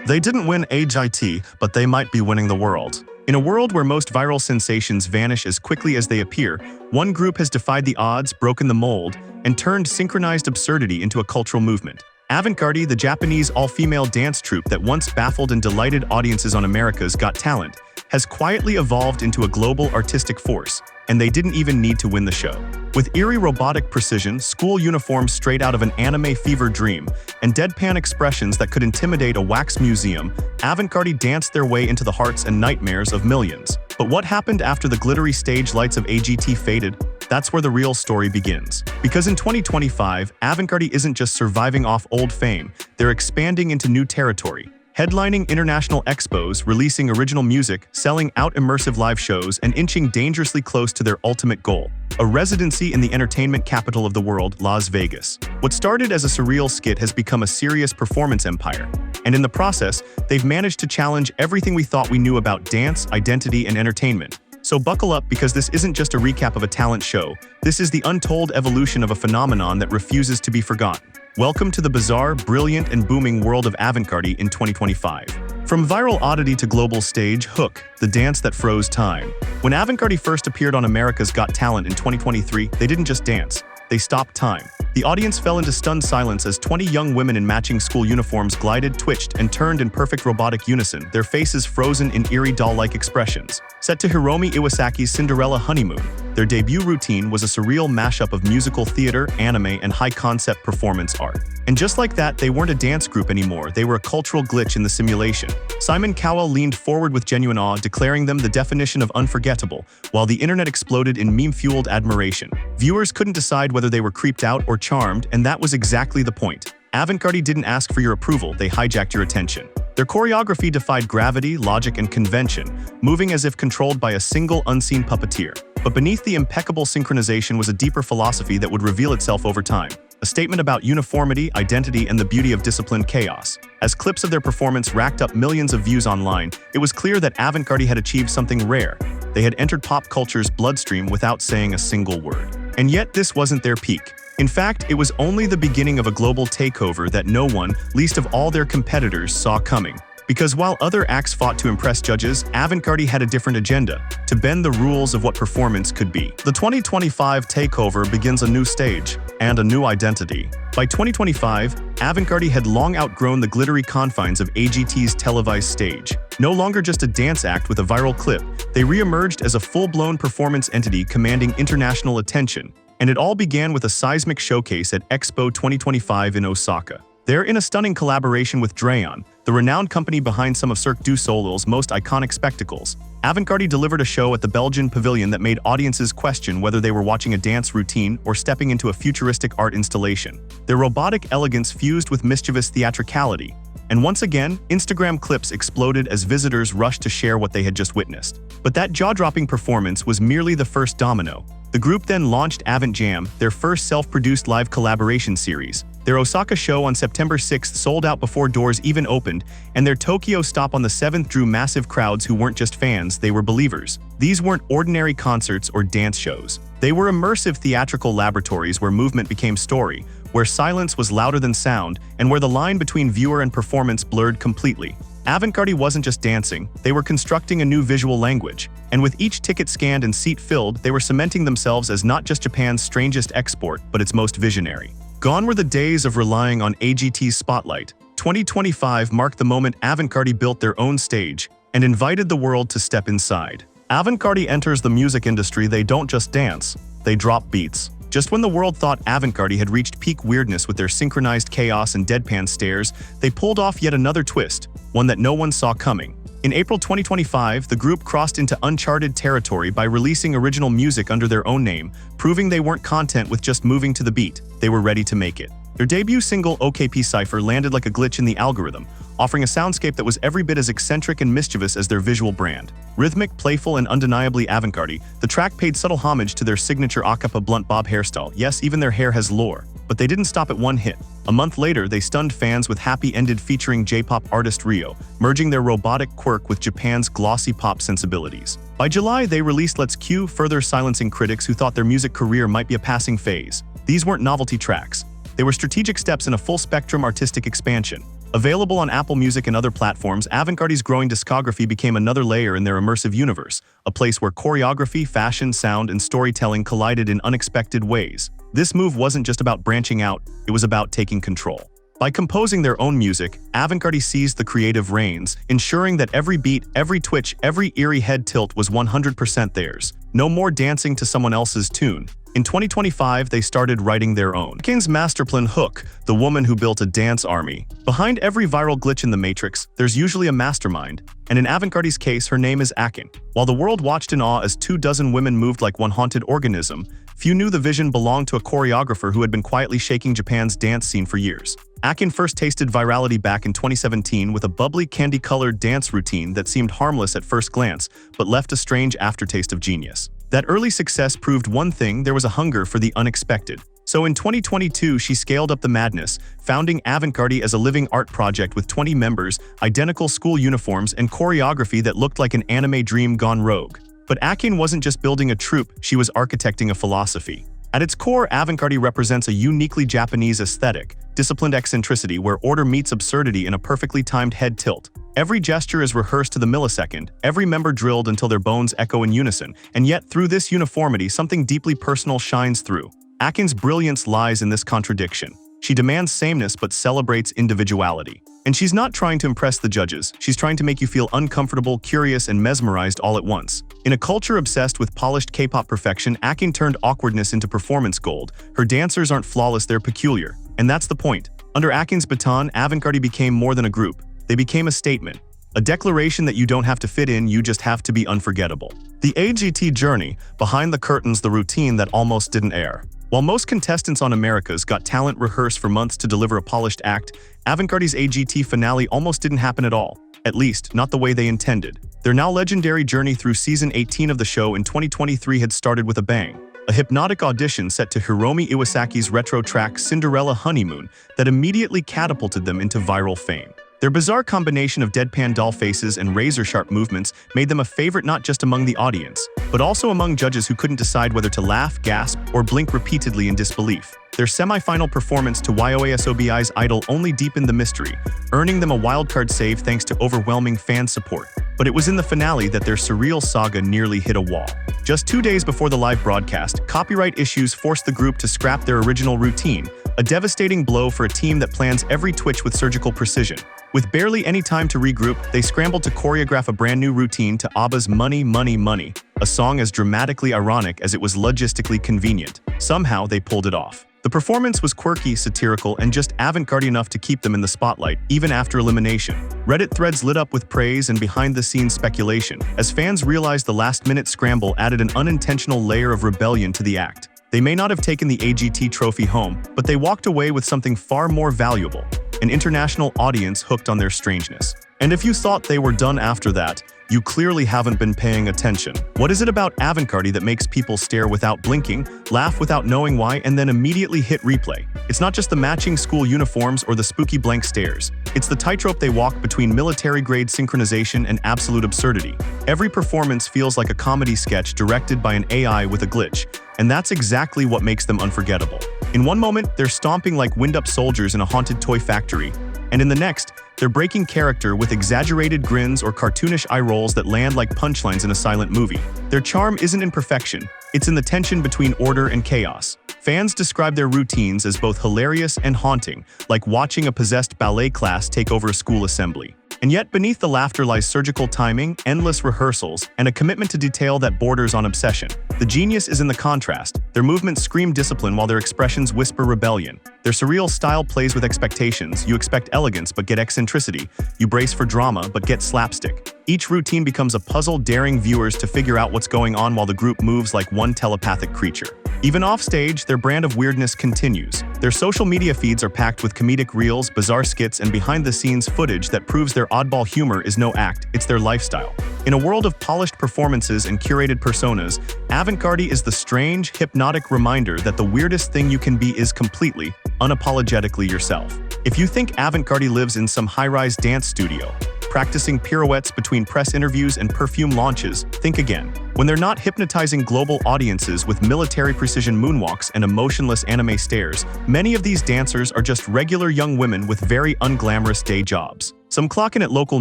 They didn't win AGT, but they might be winning the world. In a world where most viral sensations vanish as quickly as they appear, one group has defied the odds, broken the mold, and turned synchronized absurdity into a cultural movement. Avantgardey, the Japanese all-female dance troupe that once baffled and delighted audiences on America's Got Talent, has quietly evolved into a global artistic force, and they didn't even need to win the show. With eerie robotic precision, school uniforms straight out of an anime fever dream, and deadpan expressions that could intimidate a wax museum, Avantgardey danced their way into the hearts and nightmares of millions. But what happened after the glittery stage lights of AGT faded? That's where the real story begins. Because in 2025, Avantgardey isn't just surviving off old fame, they're expanding into new territory. Headlining international expos, releasing original music, selling out immersive live shows, and inching dangerously close to their ultimate goal, a residency in the entertainment capital of the world, Las Vegas. What started as a surreal skit has become a serious performance empire, and in the process, they've managed to challenge everything we thought we knew about dance, identity, and entertainment. So buckle up, because this isn't just a recap of a talent show, this is the untold evolution of a phenomenon that refuses to be forgotten. Welcome to the bizarre, brilliant, and booming world of Avantgardey in 2025. From viral oddity to global stage hook, the dance that froze time. When Avantgardey first appeared on America's Got Talent in 2023, they didn't just dance, they stopped time. The audience fell into stunned silence as 20 young women in matching school uniforms glided, twitched, and turned in perfect robotic unison, their faces frozen in eerie doll-like expressions. Set to Hiromi Iwasaki's Cinderella Honeymoon, their debut routine was a surreal mashup of musical theater, anime, and high-concept performance art. And just like that, they weren't a dance group anymore, they were a cultural glitch in the simulation. Stephen Chow leaned forward with genuine awe, declaring them the definition of unforgettable, while the internet exploded in meme-fueled admiration. Viewers couldn't decide whether they were creeped out or charmed, and that was exactly the point. Avantgardey didn't ask for your approval, they hijacked your attention. Their choreography defied gravity, logic, and convention, moving as if controlled by a single unseen puppeteer. But beneath the impeccable synchronization was a deeper philosophy that would reveal itself over time. A statement about uniformity, identity, and the beauty of disciplined chaos. As clips of their performance racked up millions of views online, it was clear that Avantgardey had achieved something rare. They had entered pop culture's bloodstream without saying a single word. And yet this wasn't their peak. In fact, it was only the beginning of a global takeover that no one, least of all their competitors, saw coming. Because while other acts fought to impress judges, Avantgardey had a different agenda: to bend the rules of what performance could be. The 2025 takeover begins a new stage and a new identity. By 2025, Avantgardey had long outgrown the glittery confines of AGT's televised stage. No longer just a dance act with a viral clip, they re-emerged as a full-blown performance entity commanding international attention. And it all began with a seismic showcase at Expo 2025 in Osaka. There, in a stunning collaboration with Drayon, the renowned company behind some of Cirque du Soleil's most iconic spectacles, Avantgardey delivered a show at the Belgian pavilion that made audiences question whether they were watching a dance routine or stepping into a futuristic art installation. Their robotic elegance fused with mischievous theatricality, and once again, Instagram clips exploded as visitors rushed to share what they had just witnessed. But that jaw-dropping performance was merely the first domino. The group then launched Avant Jam, their first self-produced live collaboration series. Their Osaka show on September 6th sold out before doors even opened, and their Tokyo stop on the 7th drew massive crowds who weren't just fans, they were believers. These weren't ordinary concerts or dance shows. They were immersive theatrical laboratories where movement became story, where silence was louder than sound, and where the line between viewer and performance blurred completely. Avantgardey wasn't just dancing, they were constructing a new visual language. And with each ticket scanned and seat filled, they were cementing themselves as not just Japan's strangest export, but its most visionary. Gone were the days of relying on AGT's spotlight. 2025 marked the moment Avantgardey built their own stage and invited the world to step inside. Avantgardey enters the music industry, they don't just dance, they drop beats. Just when the world thought Avantgardey had reached peak weirdness with their synchronized chaos and deadpan stares, they pulled off yet another twist, one that no one saw coming. In April 2025, the group crossed into uncharted territory by releasing original music under their own name, proving they weren't content with just moving to the beat, they were ready to make it. Their debut single, OKP Cypher, landed like a glitch in the algorithm, offering a soundscape that was every bit as eccentric and mischievous as their visual brand. Rhythmic, playful, and undeniably Avantgardey, the track paid subtle homage to their signature a cappella blunt bob hairstyle. Yes, even their hair has lore. But they didn't stop at one hit. A month later, they stunned fans with Happy Ended featuring J-pop artist Rio, merging their robotic quirk with Japan's glossy pop sensibilities. By July, they released Let's Q, further silencing critics who thought their music career might be a passing phase. These weren't novelty tracks. They were strategic steps in a full-spectrum artistic expansion. Available on Apple Music and other platforms, Avantgardy's growing discography became another layer in their immersive universe, a place where choreography, fashion, sound, and storytelling collided in unexpected ways. This move wasn't just about branching out, it was about taking control. By composing their own music, Avantgardy seized the creative reins, ensuring that every beat, every twitch, every eerie head tilt was 100% theirs. No more dancing to someone else's tune. In 2025, they started writing their own. Akin's masterplan Hook, the woman who built a dance army. Behind every viral glitch in the Matrix, there's usually a mastermind, and in Avantgardy's case, her name is Akin. While the world watched in awe as 24 women moved like one haunted organism, few knew the vision belonged to a choreographer who had been quietly shaking Japan's dance scene for years. Akin first tasted virality back in 2017 with a bubbly, candy-colored dance routine that seemed harmless at first glance, but left a strange aftertaste of genius. That early success proved one thing: there was a hunger for the unexpected. So in 2022, she scaled up the madness, founding Avantgardy as a living art project with 20 members, identical school uniforms, and choreography that looked like an anime dream gone rogue. But Akin wasn't just building a troupe, she was architecting a philosophy. At its core, Avantgardy represents a uniquely Japanese aesthetic, disciplined eccentricity where order meets absurdity in a perfectly timed head tilt. Every gesture is rehearsed to the millisecond, every member drilled until their bones echo in unison, and yet through this uniformity, something deeply personal shines through. Akin's brilliance lies in this contradiction. She demands sameness but celebrates individuality. And she's not trying to impress the judges, she's trying to make you feel uncomfortable, curious, and mesmerized all at once. In a culture obsessed with polished K-pop perfection, Akin turned awkwardness into performance gold. Her dancers aren't flawless, they're peculiar. And that's the point. Under Akin's baton, Avantgardy became more than a group. They became a statement. A declaration that you don't have to fit in, you just have to be unforgettable. The AGT journey, behind the curtains, the routine that almost didn't air. While most contestants on America's Got Talent rehearse for months to deliver a polished act, Avantgardy's AGT finale almost didn't happen at all. At least, not the way they intended. Their now legendary journey through season 18 of the show in 2023 had started with a bang. A hypnotic audition set to Hiromi Iwasaki's retro track Cinderella Honeymoon that immediately catapulted them into viral fame. Their bizarre combination of deadpan doll faces and razor-sharp movements made them a favorite not just among the audience, but also among judges who couldn't decide whether to laugh, gasp, or blink repeatedly in disbelief. Their semi-final performance to YOASOBI's Idol only deepened the mystery, earning them a wildcard save thanks to overwhelming fan support. But it was in the finale that their surreal saga nearly hit a wall. Just 2 days before the live broadcast, copyright issues forced the group to scrap their original routine, a devastating blow for a team that plans every twitch with surgical precision. With barely any time to regroup, they scrambled to choreograph a brand new routine to ABBA's Money, Money, Money, a song as dramatically ironic as it was logistically convenient. Somehow, they pulled it off. The performance was quirky, satirical, and just avant-garde enough to keep them in the spotlight, even after elimination. Reddit threads lit up with praise and behind-the-scenes speculation, as fans realized the last-minute scramble added an unintentional layer of rebellion to the act. They may not have taken the AGT trophy home, but they walked away with something far more valuable: an international audience hooked on their strangeness. And if you thought they were done after that, you clearly haven't been paying attention. What is it about Avantgardy that makes people stare without blinking, laugh without knowing why, and then immediately hit replay? It's not just the matching school uniforms or the spooky blank stares. It's the tightrope they walk between military-grade synchronization and absolute absurdity. Every performance feels like a comedy sketch directed by an AI with a glitch, and that's exactly what makes them unforgettable. In one moment, they're stomping like wind-up soldiers in a haunted toy factory, and in the next, they're breaking character with exaggerated grins or cartoonish eye rolls that land like punchlines in a silent movie. Their charm isn't in perfection, it's in the tension between order and chaos. Fans describe their routines as both hilarious and haunting, like watching a possessed ballet class take over a school assembly. And yet beneath the laughter lies surgical timing, endless rehearsals, and a commitment to detail that borders on obsession. The genius is in the contrast. Their movements scream discipline while their expressions whisper rebellion. Their surreal style plays with expectations. You expect elegance but get eccentricity. You brace for drama but get slapstick. Each routine becomes a puzzle, daring viewers to figure out what's going on while the group moves like one telepathic creature. Even offstage, their brand of weirdness continues. Their social media feeds are packed with comedic reels, bizarre skits, and behind-the-scenes footage that proves their oddball humor is no act, it's their lifestyle. In a world of polished performances and curated personas, Avantgardy is the strange, hypnotic reminder that the weirdest thing you can be is completely, unapologetically yourself. If you think Avantgardy lives in some high-rise dance studio, practicing pirouettes between press interviews and perfume launches, think again. When they're not hypnotizing global audiences with military precision moonwalks and emotionless anime stares, many of these dancers are just regular young women with very unglamorous day jobs. Some clock in at local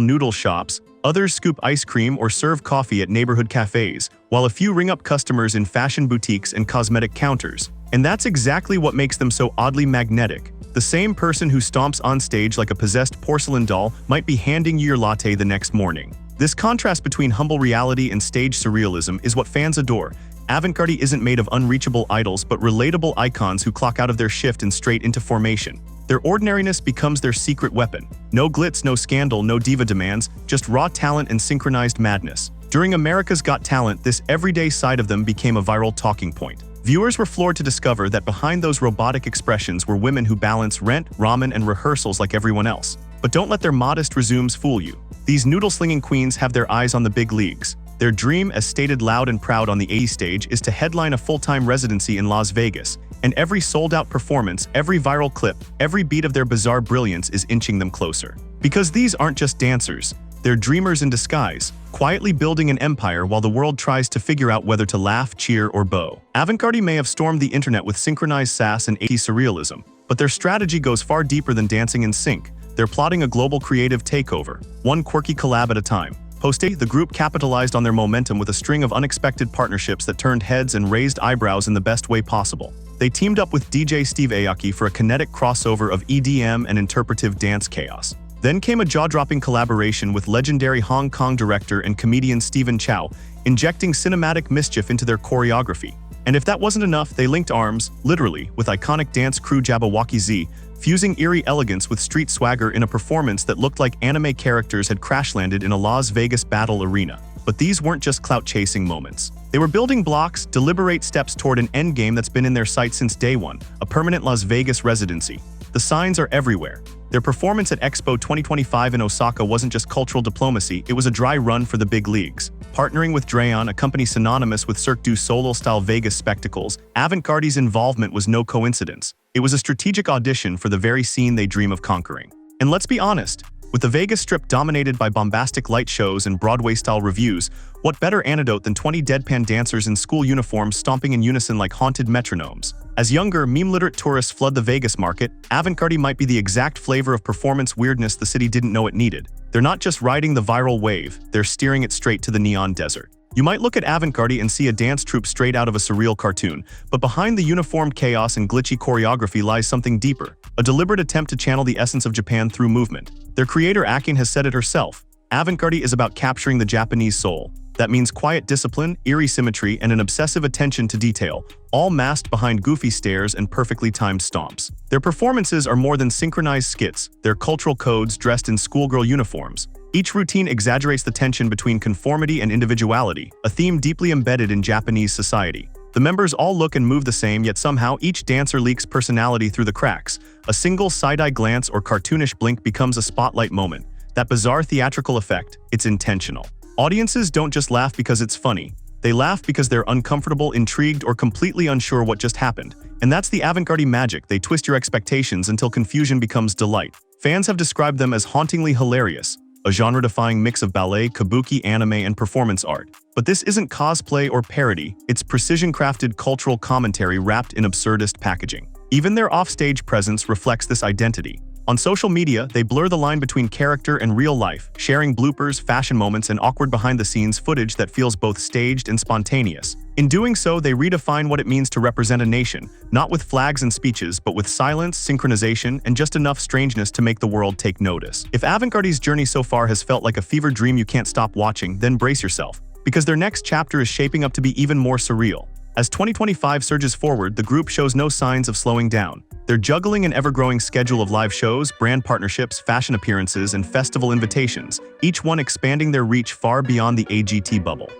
noodle shops, others scoop ice cream or serve coffee at neighborhood cafes, while a few ring up customers in fashion boutiques and cosmetic counters. And that's exactly what makes them so oddly magnetic. The same person who stomps on stage like a possessed porcelain doll might be handing you your latte the next morning. This contrast between humble reality and stage surrealism is what fans adore. Avantgardy isn't made of unreachable idols but relatable icons who clock out of their shift and straight into formation. Their ordinariness becomes their secret weapon. No glitz, no scandal, no diva demands, just raw talent and synchronized madness. During America's Got Talent, this everyday side of them became a viral talking point. Viewers were floored to discover that behind those robotic expressions were women who balance rent, ramen, and rehearsals like everyone else. But don't let their modest resumes fool you. These noodle-slinging queens have their eyes on the big leagues. Their dream, as stated loud and proud on the AGT stage, is to headline a full-time residency in Las Vegas. And every sold-out performance, every viral clip, every beat of their bizarre brilliance is inching them closer. Because these aren't just dancers. They're dreamers in disguise, quietly building an empire while the world tries to figure out whether to laugh, cheer, or bow. Avantgardy may have stormed the internet with synchronized sass and AGT surrealism, but their strategy goes far deeper than dancing in sync. They're plotting a global creative takeover, one quirky collab at a time. Post-AGT, the group capitalized on their momentum with a string of unexpected partnerships that turned heads and raised eyebrows in the best way possible. They teamed up with DJ Steve Aoki for a kinetic crossover of EDM and interpretive dance chaos. Then came a jaw-dropping collaboration with legendary Hong Kong director and comedian Stephen Chow, injecting cinematic mischief into their choreography. And if that wasn't enough, they linked arms, literally, with iconic dance crew JabbaWockeeZ, fusing eerie elegance with street swagger in a performance that looked like anime characters had crash-landed in a Las Vegas battle arena. But these weren't just clout-chasing moments. They were building blocks, deliberate steps toward an endgame that's been in their sights since day one, a permanent Las Vegas residency. The signs are everywhere. Their performance at Expo 2025 in Osaka wasn't just cultural diplomacy, it was a dry run for the big leagues. Partnering with Drayon, a company synonymous with Cirque du Soleil-style Vegas spectacles, Avantgardy's involvement was no coincidence. It was a strategic audition for the very scene they dream of conquering. And let's be honest, with the Vegas Strip dominated by bombastic light shows and Broadway-style reviews, what better antidote than 20 deadpan dancers in school uniforms stomping in unison like haunted metronomes? As younger, meme-literate tourists flood the Vegas market, Avantgardy might be the exact flavor of performance weirdness the city didn't know it needed. They're not just riding the viral wave, they're steering it straight to the neon desert. You might look at Avantgardy and see a dance troupe straight out of a surreal cartoon, but behind the uniformed chaos and glitchy choreography lies something deeper, a deliberate attempt to channel the essence of Japan through movement. Their creator Akin has said it herself, Avantgardy is about capturing the Japanese soul. That means quiet discipline, eerie symmetry, and an obsessive attention to detail, all masked behind goofy stares and perfectly timed stomps. Their performances are more than synchronized skits, they're cultural codes dressed in schoolgirl uniforms. Each routine exaggerates the tension between conformity and individuality, a theme deeply embedded in Japanese society. The members all look and move the same, yet somehow each dancer leaks personality through the cracks. A single side-eye glance or cartoonish blink becomes a spotlight moment. That bizarre theatrical effect, it's intentional. Audiences don't just laugh because it's funny. They laugh because they're uncomfortable, intrigued, or completely unsure what just happened. And that's the Avantgardy magic. They twist your expectations until confusion becomes delight. Fans have described them as hauntingly hilarious, a genre-defying mix of ballet, kabuki, anime, and performance art. But this isn't cosplay or parody, it's precision-crafted cultural commentary wrapped in absurdist packaging. Even their offstage presence reflects this identity. On social media, they blur the line between character and real life, sharing bloopers, fashion moments, and awkward behind-the-scenes footage that feels both staged and spontaneous. In doing so, they redefine what it means to represent a nation, not with flags and speeches, but with silence, synchronization, and just enough strangeness to make the world take notice. If Avantgardy's journey so far has felt like a fever dream you can't stop watching, then brace yourself, because their next chapter is shaping up to be even more surreal. As 2025 surges forward, the group shows no signs of slowing down. They're juggling an ever-growing schedule of live shows, brand partnerships, fashion appearances, and festival invitations, each one expanding their reach far beyond the AGT bubble.